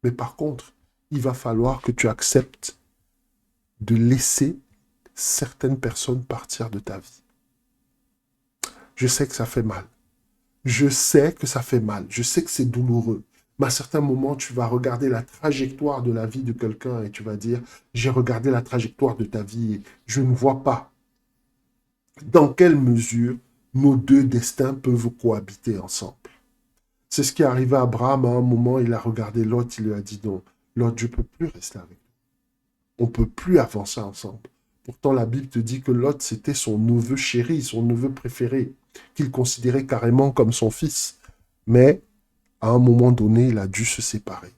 [SPEAKER 1] Mais par contre, il va falloir que tu acceptes de laisser certaines personnes partir de ta vie. Je sais que ça fait mal. Je sais que ça fait mal. Je sais que c'est douloureux. Mais à certains moments, tu vas regarder la trajectoire de la vie de quelqu'un et tu vas dire, j'ai regardé la trajectoire de ta vie et je ne vois pas dans quelle mesure nos deux destins peuvent cohabiter ensemble. C'est ce qui est arrivé à Abraham. À un moment, il a regardé Lot, il lui a dit non, Lot, je ne peux plus rester avec toi. On ne peut plus avancer ensemble. Pourtant, la Bible te dit que Lot, c'était son neveu chéri, son neveu préféré, qu'il considérait carrément comme son fils. Mais, à un moment donné, il a dû se séparer.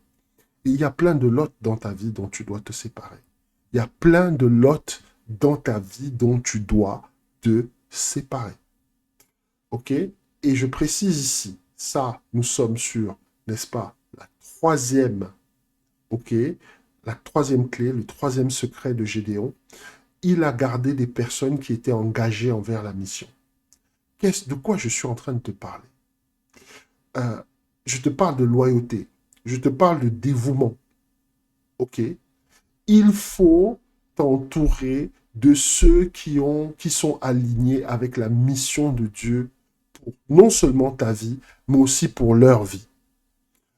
[SPEAKER 1] Et il y a plein de Lot dans ta vie dont tu dois te séparer. Il y a plein de Lot dans ta vie dont tu dois te séparer. OK? Et je précise ici, ça, nous sommes sur, n'est-ce pas, la troisième, OK? La troisième clé, le troisième secret de Gédéon. Il a gardé des personnes qui étaient engagées envers la mission. De quoi je suis en train de te parler? Je te parle de loyauté. Je te parle de dévouement. OK? Il faut t'entourer de ceux qui sont alignés avec la mission de Dieu pour non seulement ta vie, mais aussi pour leur vie.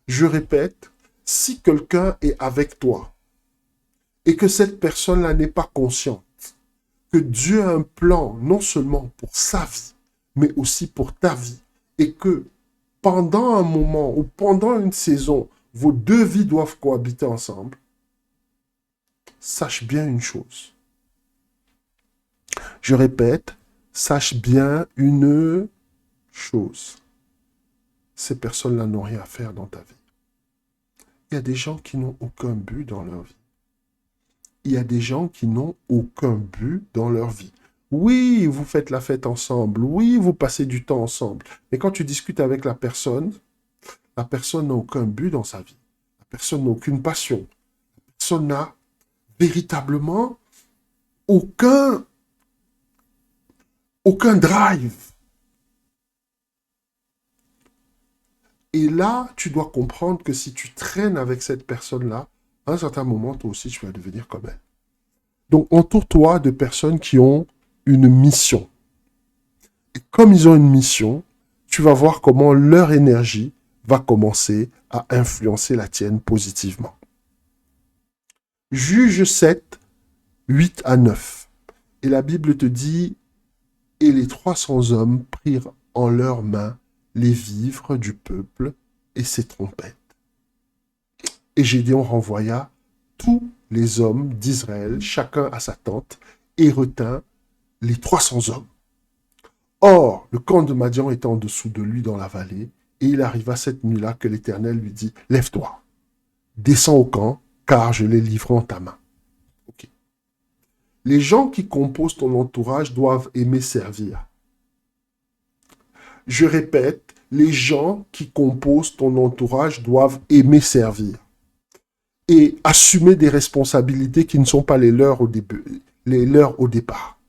[SPEAKER 1] Je répète, si quelqu'un est avec toi et que cette personne-là n'est pas consciente que Dieu a un plan non seulement pour sa vie, mais aussi pour ta vie, et que pendant un moment ou pendant une saison, vos deux vies doivent cohabiter ensemble, sache bien une chose. Je répète, sache bien une chose. Ces personnes-là n'ont rien à faire dans ta vie. Il y a des gens qui n'ont aucun but dans leur vie. Il y a des gens qui n'ont aucun but dans leur vie. Oui, vous faites la fête ensemble. Oui, vous passez du temps ensemble. Mais quand tu discutes avec la personne n'a aucun but dans sa vie. La personne n'a aucune passion. La personne n'a véritablement aucun drive. Et là, tu dois comprendre que si tu traînes avec cette personne-là, à un certain moment, toi aussi, tu vas devenir comme elle. Donc, entoure-toi de personnes qui ont une mission. Et comme ils ont une mission, tu vas voir comment leur énergie va commencer à influencer la tienne positivement. Juge 7, 8 à 9. Et la Bible te dit, « Et les 300 hommes prirent en leurs mains les vivres du peuple et ses trompettes. Et Gédéon renvoya tous les hommes d'Israël, chacun à sa tente, et retint les 300 hommes. Or, le camp de Madian était en dessous de lui dans la vallée, et il arriva cette nuit-là que l'Éternel lui dit, « Lève-toi, descends au camp, car je les livre en ta main. » Okay. Les gens qui composent ton entourage doivent aimer servir. Je répète, les gens qui composent ton entourage doivent aimer servir et assumer des responsabilités qui ne sont pas les leurs au départ.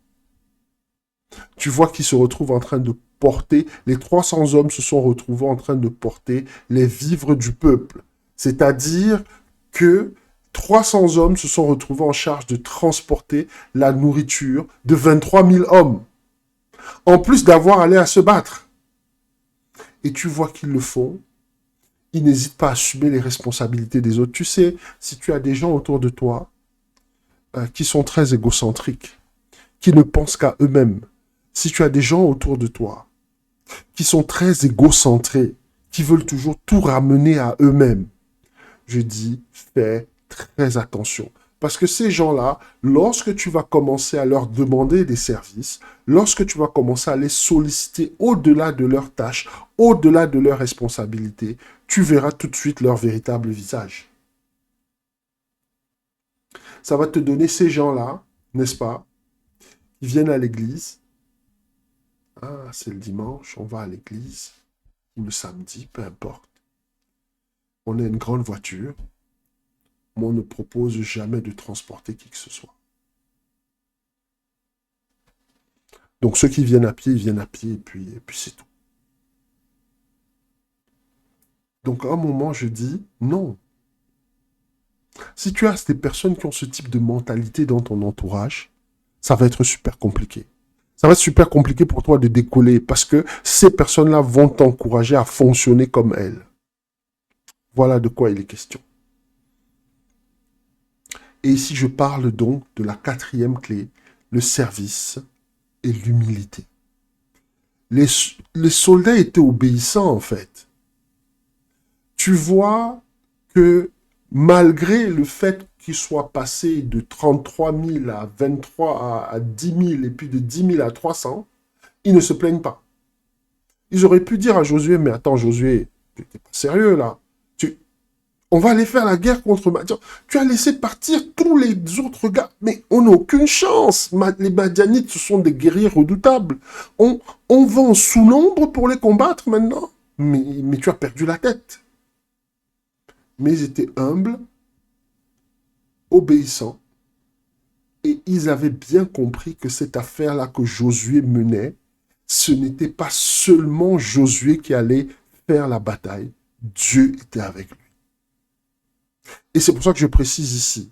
[SPEAKER 1] Tu vois qu'ils se retrouvent en train de porter, les 300 hommes se sont retrouvés en train de porter les vivres du peuple. C'est-à-dire que 300 hommes se sont retrouvés en charge de transporter la nourriture de 23 000 hommes, en plus d'avoir allé à se battre. Et tu vois qu'ils le font, ils n'hésitent pas à assumer les responsabilités des autres. Tu sais, si tu as des gens autour de toi qui sont très égocentriques, qui ne pensent qu'à eux-mêmes, Si tu as des gens autour de toi qui sont très égocentrés, qui veulent toujours tout ramener à eux-mêmes, je dis, fais très attention. Parce que ces gens-là, lorsque tu vas commencer à leur demander des services, lorsque tu vas commencer à les solliciter au-delà de leurs tâches, au-delà de leurs responsabilités, tu verras tout de suite leur véritable visage. Ça va te donner ces gens-là, n'est-ce pas, qui viennent à l'église. Ah, c'est le dimanche, on va à l'église. Le samedi, peu importe. On a une grande voiture. Moi, on ne propose jamais de transporter qui que ce soit. Donc, ceux qui viennent à pied, ils viennent à pied, et puis c'est tout. Donc, à un moment, je dis, non. Si tu as des personnes qui ont ce type de mentalité dans ton entourage, ça va être super compliqué. Ça va être super compliqué pour toi de décoller parce que ces personnes-là vont t'encourager à fonctionner comme elles. Voilà de quoi il est question. Et ici, je parle donc de la quatrième clé, le service et l'humilité. Les soldats étaient obéissants, en fait. Tu vois que malgré le fait qu'ils soient passés de 33 000 à 23 à 10 000 et puis de 10 000 à 300, ils ne se plaignent pas. Ils auraient pu dire à Josué, mais attends Josué, tu n'es pas sérieux là. On va aller faire la guerre contre Madian. Tu as laissé partir tous les autres gars. Mais on n'a aucune chance. Les Madianites, ce sont des guerriers redoutables. On va en sous-nombre pour les combattre maintenant. Mais tu as perdu la tête. Mais ils étaient humbles, obéissants. Et ils avaient bien compris que cette affaire-là que Josué menait, ce n'était pas seulement Josué qui allait faire la bataille. Dieu était avec lui. Et c'est pour ça que je précise ici,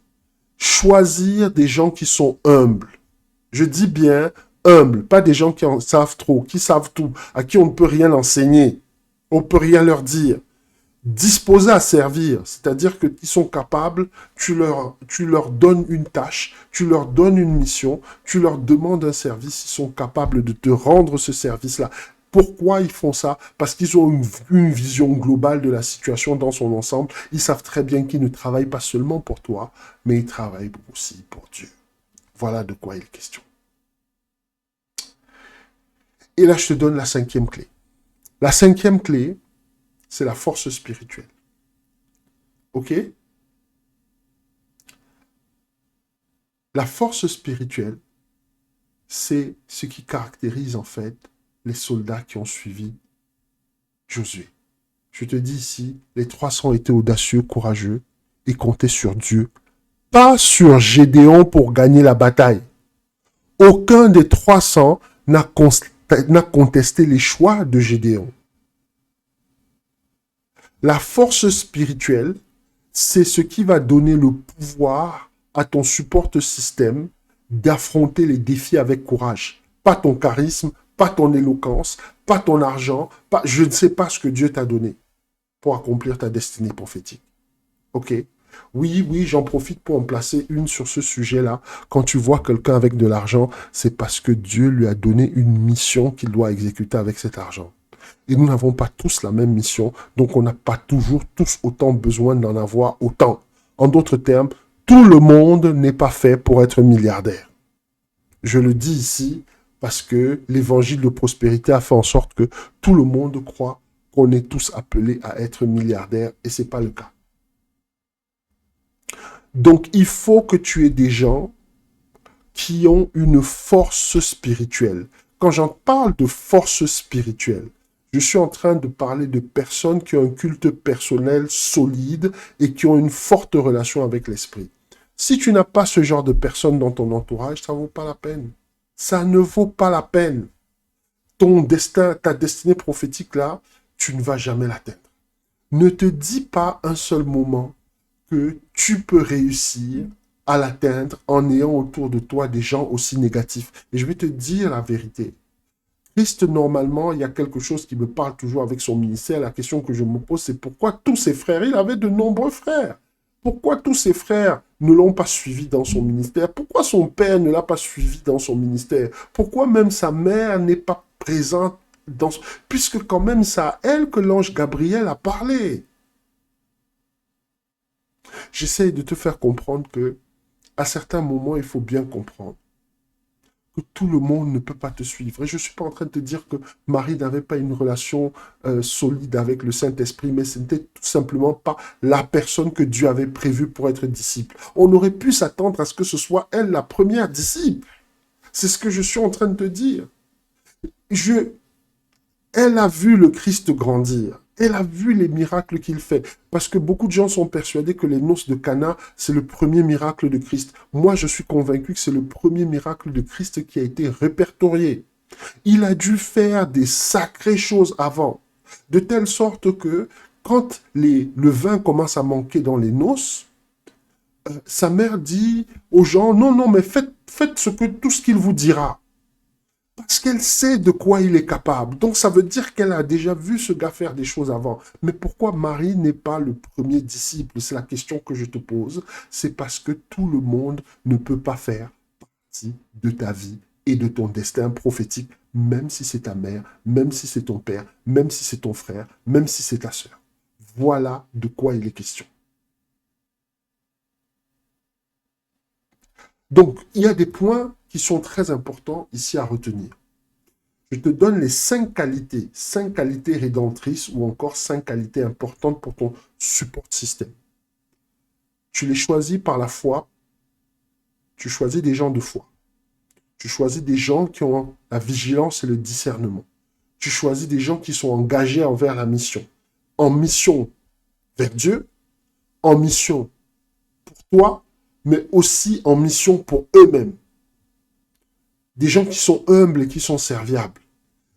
[SPEAKER 1] choisir des gens qui sont humbles. Je dis bien humbles, pas des gens qui en savent trop, qui savent tout, à qui on ne peut rien enseigner, on ne peut rien leur dire. Disposés à servir, c'est-à-dire qu'ils sont capables, tu leur donnes une tâche, tu leur donnes une mission, tu leur demandes un service, ils sont capables de te rendre ce service-là. Pourquoi ils font ça? Parce qu'ils ont une vision globale de la situation dans son ensemble. Ils savent très bien qu'ils ne travaillent pas seulement pour toi, mais ils travaillent aussi pour Dieu. Voilà de quoi il est question. Et là, je te donne la cinquième clé. La cinquième clé, c'est la force spirituelle. Ok? La force spirituelle, c'est ce qui caractérise en fait les soldats qui ont suivi Josué. Je te dis ici, les 300 étaient audacieux, courageux et comptaient sur Dieu, pas sur Gédéon pour gagner la bataille. Aucun des 300 n'a contesté les choix de Gédéon. La force spirituelle, c'est ce qui va donner le pouvoir à ton support système d'affronter les défis avec courage. Pas ton charisme, pas ton éloquence, pas ton argent, pas je ne sais pas ce que Dieu t'a donné pour accomplir ta destinée prophétique. Ok? Oui, j'en profite pour en placer une sur ce sujet-là. Quand tu vois quelqu'un avec de l'argent, c'est parce que Dieu lui a donné une mission qu'il doit exécuter avec cet argent. Et nous n'avons pas tous la même mission, donc on n'a pas toujours tous autant besoin d'en avoir autant. En d'autres termes, tout le monde n'est pas fait pour être milliardaire. Je le dis ici parce que l'évangile de prospérité a fait en sorte que tout le monde croit qu'on est tous appelés à être milliardaires et ce n'est pas le cas. Donc il faut que tu aies des gens qui ont une force spirituelle. Quand j'en parle de force spirituelle, je suis en train de parler de personnes qui ont un culte personnel solide et qui ont une forte relation avec l'esprit. Si tu n'as pas ce genre de personnes dans ton entourage, ça ne vaut pas la peine. Ça ne vaut pas la peine. Ton destin, ta destinée prophétique là, tu ne vas jamais l'atteindre. Ne te dis pas un seul moment que tu peux réussir à l'atteindre en ayant autour de toi des gens aussi négatifs. Et je vais te dire la vérité. Christ, normalement, il y a quelque chose qui me parle toujours avec son ministère. La question que je me pose, c'est pourquoi tous ses frères, il avait de nombreux frères. Pourquoi tous ses frères ne l'ont pas suivi dans son ministère? Pourquoi son père ne l'a pas suivi dans son ministère? Pourquoi même sa mère n'est pas présente dans son... Puisque quand même c'est à elle que l'ange Gabriel a parlé. J'essaye de te faire comprendre que à certains moments, il faut bien comprendre que tout le monde ne peut pas te suivre. Et je ne suis pas en train de te dire que Marie n'avait pas une relation solide avec le Saint-Esprit, mais ce n'était tout simplement pas la personne que Dieu avait prévue pour être disciple. On aurait pu s'attendre à ce que ce soit elle la première disciple. C'est ce que je suis en train de te dire. Elle a vu le Christ grandir. Elle a vu les miracles qu'il fait. Parce que beaucoup de gens sont persuadés que les noces de Cana, c'est le premier miracle de Christ. Moi, je suis convaincu que c'est le premier miracle de Christ qui a été répertorié. Il a dû faire des sacrées choses avant. De telle sorte que quand le vin commence à manquer dans les noces, sa mère dit aux gens, non, non, mais faites tout ce qu'il vous dira. Parce qu'elle sait de quoi il est capable. Donc ça veut dire qu'elle a déjà vu ce gars faire des choses avant. Mais pourquoi Marie n'est pas le premier disciple? C'est la question que je te pose. C'est parce que tout le monde ne peut pas faire partie de ta vie et de ton destin prophétique, même si c'est ta mère, même si c'est ton père, même si c'est ton frère, même si c'est ta sœur. Voilà de quoi il est question. Donc, il y a des points qui sont très importants ici à retenir. Je te donne les 5 qualités rédemptrices ou encore 5 qualités importantes pour ton support système. Tu les choisis par la foi. Tu choisis des gens de foi. Tu choisis des gens qui ont la vigilance et le discernement. Tu choisis des gens qui sont engagés envers la mission. En mission vers Dieu, en mission pour toi, mais aussi en mission pour eux-mêmes. Des gens qui sont humbles et qui sont serviables.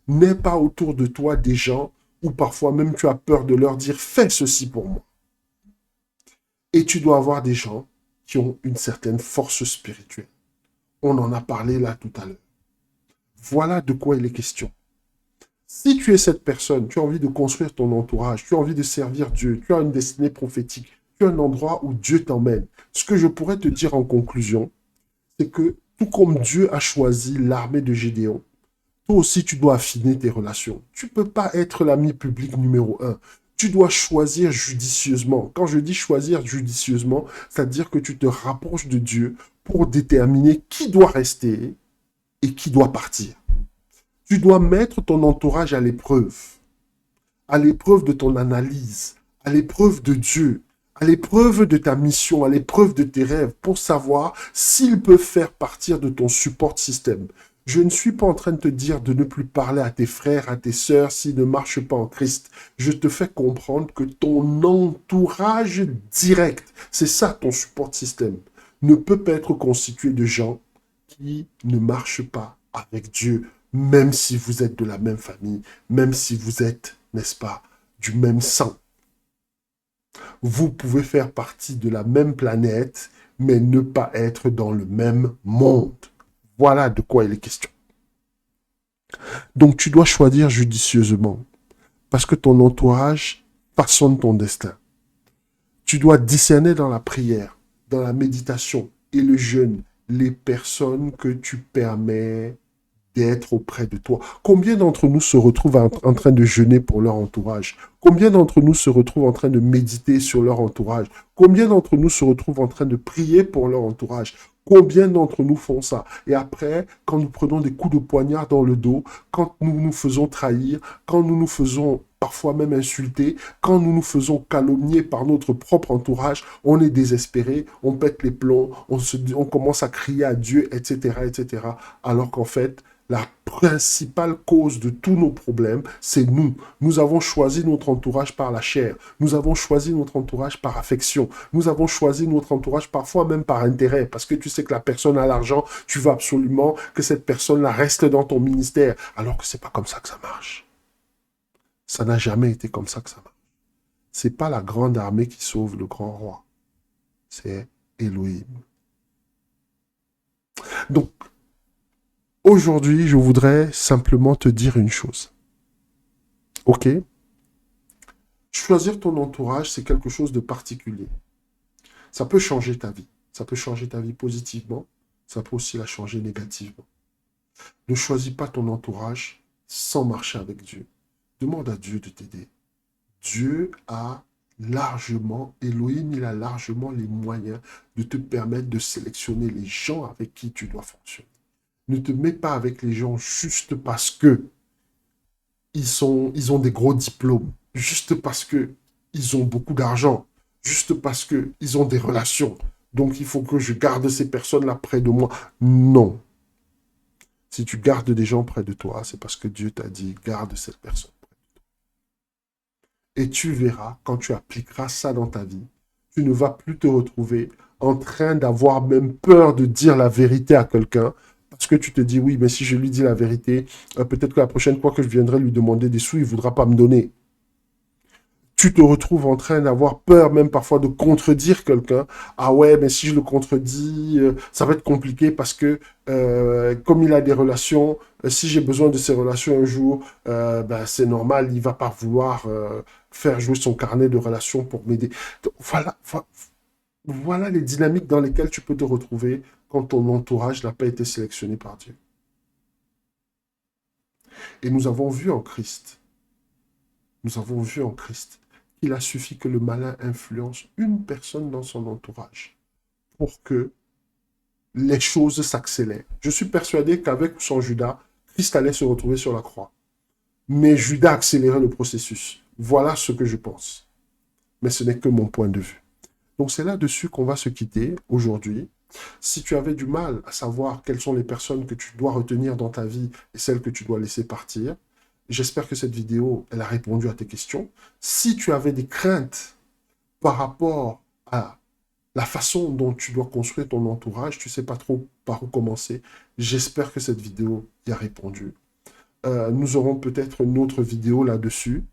[SPEAKER 1] N'aie pas autour de toi des gens où parfois même tu as peur de leur dire « fais ceci pour moi ». Et tu dois avoir des gens qui ont une certaine force spirituelle. On en a parlé là tout à l'heure. Voilà de quoi il est question. Si tu es cette personne, tu as envie de construire ton entourage, tu as envie de servir Dieu, tu as une destinée prophétique, tu as un endroit où Dieu t'emmène. Ce que je pourrais te dire en conclusion, c'est que tout comme Dieu a choisi l'armée de Gédéon, toi aussi tu dois affiner tes relations. Tu ne peux pas être l'ami public numéro 1. Tu dois choisir judicieusement. Quand je dis choisir judicieusement, c'est-à-dire que tu te rapproches de Dieu pour déterminer qui doit rester et qui doit partir. Tu dois mettre ton entourage à l'épreuve de ton analyse, à l'épreuve de Dieu, à l'épreuve de ta mission, à l'épreuve de tes rêves, pour savoir s'il peut faire partir de ton support système. Je ne suis pas en train de te dire de ne plus parler à tes frères, à tes sœurs s'ils ne marchent pas en Christ. Je te fais comprendre que ton entourage direct, c'est ça ton support système, ne peut pas être constitué de gens qui ne marchent pas avec Dieu, même si vous êtes de la même famille, même si vous êtes, n'est-ce pas, du même sang. Vous pouvez faire partie de la même planète, mais ne pas être dans le même monde. Voilà de quoi il est question. Donc tu dois choisir judicieusement, parce que ton entourage façonne ton destin. Tu dois discerner dans la prière, dans la méditation et le jeûne, les personnes que tu permets d'être auprès de toi. Combien d'entre nous se retrouvent en train de jeûner pour leur entourage? Combien d'entre nous se retrouvent en train de méditer sur leur entourage? Combien d'entre nous se retrouvent en train de prier pour leur entourage? Combien d'entre nous font ça? Et après, quand nous prenons des coups de poignard dans le dos, quand nous nous faisons trahir, quand nous nous faisons parfois même insulter, quand nous nous faisons calomnier par notre propre entourage, on est désespéré, on pète les plombs, on commence à crier à Dieu, etc., etc. Alors qu'en fait, la principale cause de tous nos problèmes, c'est nous. Nous avons choisi notre entourage par la chair. Nous avons choisi notre entourage par affection. Nous avons choisi notre entourage parfois même par intérêt. Parce que tu sais que la personne a l'argent, tu veux absolument que cette personne-là reste dans ton ministère. Alors que c'est pas comme ça que ça marche. Ça n'a jamais été comme ça que ça marche. C'est pas la grande armée qui sauve le grand roi. C'est Elohim. Donc, aujourd'hui, je voudrais simplement te dire une chose. Ok? Choisir ton entourage, c'est quelque chose de particulier. Ça peut changer ta vie. Ça peut changer ta vie positivement. Ça peut aussi la changer négativement. Ne choisis pas ton entourage sans marcher avec Dieu. Demande à Dieu de t'aider. Dieu a largement, Elohim, il a largement les moyens de te permettre de sélectionner les gens avec qui tu dois fonctionner. Ne te mets pas avec les gens juste parce que ils ont des gros diplômes, juste parce que ils ont beaucoup d'argent, juste parce que ils ont des relations. Donc il faut que je garde ces personnes-là près de moi. Non. Si tu gardes des gens près de toi, c'est parce que Dieu t'a dit, garde cette personne. Et tu verras, quand tu appliqueras ça dans ta vie, tu ne vas plus te retrouver en train d'avoir même peur de dire la vérité à quelqu'un, parce que tu te dis, oui, mais si je lui dis la vérité, peut-être que la prochaine fois que je viendrai lui demander des sous, il ne voudra pas me donner. Tu te retrouves en train d'avoir peur même parfois de contredire quelqu'un. Ah ouais, mais si je le contredis, ça va être compliqué parce que comme il a des relations, si j'ai besoin de ces relations un jour, ben, c'est normal, il va pas vouloir faire jouer son carnet de relations pour m'aider. Voilà les dynamiques dans lesquelles tu peux te retrouver quand ton entourage n'a pas été sélectionné par Dieu. Et nous avons vu en Christ qu'il a suffi que le malin influence une personne dans son entourage pour que les choses s'accélèrent. Je suis persuadé qu'avec ou sans Judas, Christ allait se retrouver sur la croix. Mais Judas accélérait le processus. Voilà ce que je pense. Mais ce n'est que mon point de vue. Donc c'est là-dessus qu'on va se quitter aujourd'hui. Si tu avais du mal à savoir quelles sont les personnes que tu dois retenir dans ta vie et celles que tu dois laisser partir, j'espère que cette vidéo, elle a répondu à tes questions. Si tu avais des craintes par rapport à la façon dont tu dois construire ton entourage, tu ne sais pas trop par où commencer, j'espère que cette vidéo y a répondu. Nous aurons peut-être une autre vidéo là-dessus,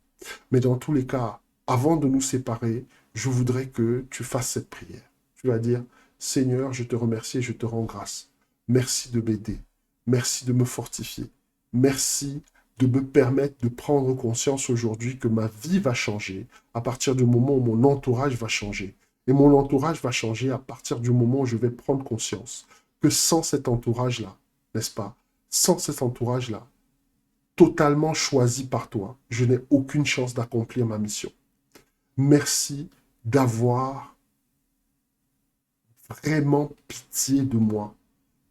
[SPEAKER 1] mais dans tous les cas, avant de nous séparer, je voudrais que tu fasses cette prière. Tu vas dire, Seigneur, je te remercie et je te rends grâce. Merci de m'aider. Merci de me fortifier. Merci de me permettre de prendre conscience aujourd'hui que ma vie va changer à partir du moment où mon entourage va changer. Et mon entourage va changer à partir du moment où je vais prendre conscience que sans cet entourage-là, n'est-ce pas, sans cet entourage-là, totalement choisi par toi, je n'ai aucune chance d'accomplir ma mission. Merci d'avoir vraiment pitié de moi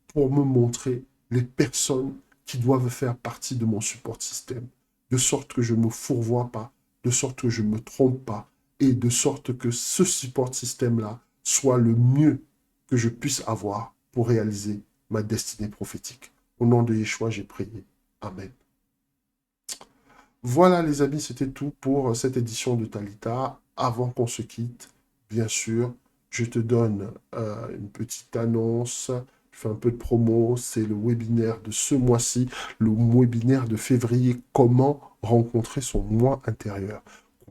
[SPEAKER 1] pour me montrer les personnes qui doivent faire partie de mon support système, de sorte que je ne me fourvoie pas, de sorte que je ne me trompe pas, et de sorte que ce support système-là soit le mieux que je puisse avoir pour réaliser ma destinée prophétique. Au nom de Yeshua, j'ai prié. Amen. Voilà les amis, c'était tout pour cette édition de Talita. Avant qu'on se quitte, bien sûr, je te donne une petite annonce. Je fais un peu de promo. C'est le webinaire de ce mois-ci, le webinaire de février. Comment rencontrer son moi intérieur.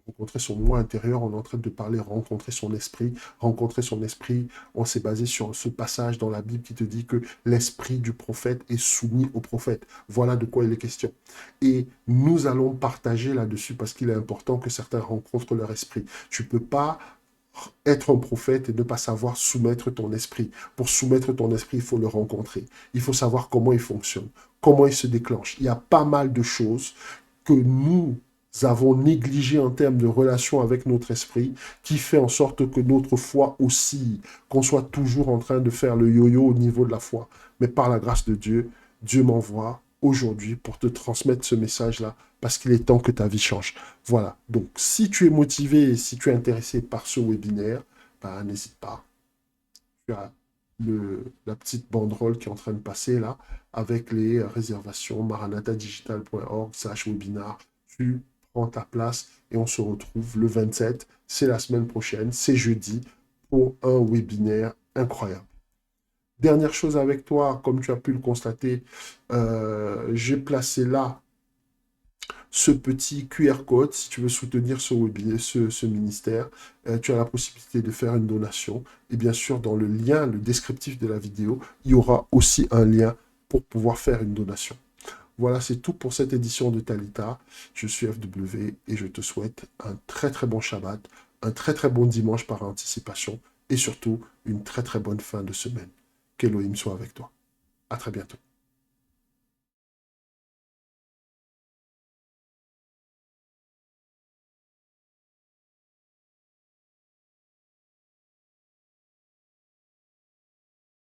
[SPEAKER 1] Rencontrer son moi intérieur, on est en train de parler rencontrer son esprit. Rencontrer son esprit, on s'est basé sur ce passage dans la Bible qui te dit que l'esprit du prophète est soumis au prophète. Voilà de quoi il est question. Et nous allons partager là-dessus parce qu'il est important que certains rencontrent leur esprit. Tu ne peux pas être un prophète et ne pas savoir soumettre ton esprit. Pour soumettre ton esprit, il faut le rencontrer. Il faut savoir comment il fonctionne, comment il se déclenche. Il y a pas mal de choses que nous avons négligé en termes de relation avec notre esprit, qui fait en sorte que notre foi oscille, qu'on soit toujours en train de faire le yo-yo au niveau de la foi. Mais par la grâce de Dieu, Dieu m'envoie aujourd'hui pour te transmettre ce message-là, parce qu'il est temps que ta vie change. Voilà, donc si tu es motivé et si tu es intéressé par ce webinaire, bah, n'hésite pas. Tu as la petite banderole qui est en train de passer là, avec les réservations maranatadigital.org/webinar. Tu prends ta place et on se retrouve le 27, c'est la semaine prochaine, c'est jeudi, pour un webinaire incroyable. Dernière chose avec toi, comme tu as pu le constater, j'ai placé là ce petit QR code. Si tu veux soutenir ce ministère, tu as la possibilité de faire une donation. Et bien sûr, dans le lien, le descriptif de la vidéo, il y aura aussi un lien pour pouvoir faire une donation. Voilà, c'est tout pour cette édition de Talita. Je suis FW et je te souhaite un très très bon Shabbat, un très très bon dimanche par anticipation et surtout une très très bonne fin de semaine. Qu'Elohim soit avec toi. À très bientôt.